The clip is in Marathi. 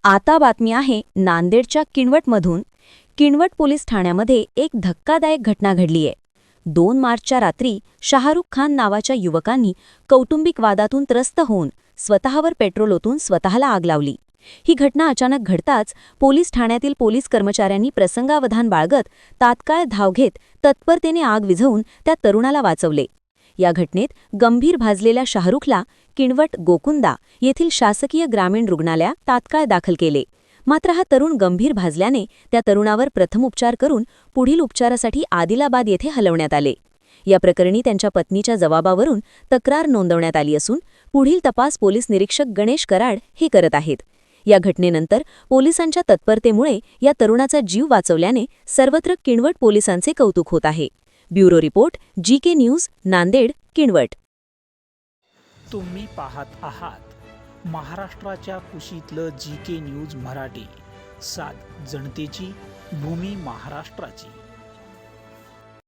आता बातमी आहे नांदेडच्या किनवटमधून। किनवट पोलीस ठाण्यामध्ये एक धक्कादायक घटना घडली आहे। 2 मार्चच्या रात्री शाहरुख खान नावाच्या युवकांनी कौटुंबिक वादातून त्रस्त होऊन स्वतःवर पेट्रोल ओतून स्वतःला आग लावली। ही घटना अचानक घडताच पोलीस ठाण्यातील पोलीस कर्मचाऱ्यांनी प्रसंगावधान बाळगत तात्काळ धाव घेत तत्परतेने आग विझवून त्या तरुणाला वाचवले। या घटनेत गंभीर भाजलेल्या शाहरुखला किनवट गोकुंदा येथील शासकीय ग्रामीण रुग्णालयात तात्काळ दाखल केले। मात्र हा तरुण गंभीर भाजल्याने त्या तरुणावर प्रथम उपचार करून पुढील उपचारासाठी आदिलाबाद येथे हलवण्यात आले। या प्रकरणी त्यांच्या पत्नीच्या जबाबावरून तक्रार नोंदवण्यात आली असून पुढील तपास पोलीस निरीक्षक गणेश कराड हे करत आहेत। या घटनेनंतर पोलिसांच्या तत्परतेमुळे या तरुणाचा जीव वाचवल्याने सर्वत्र किनवट पोलिसांचे कौतुक होत आहे। Bureau report GK news Nanded Kinwat. तुम्ही पाहत आहात महाराष्ट्राच्या कुशीतलं जीके न्यूज मराठी, सात जनतेची, भूमी महाराष्ट्राची।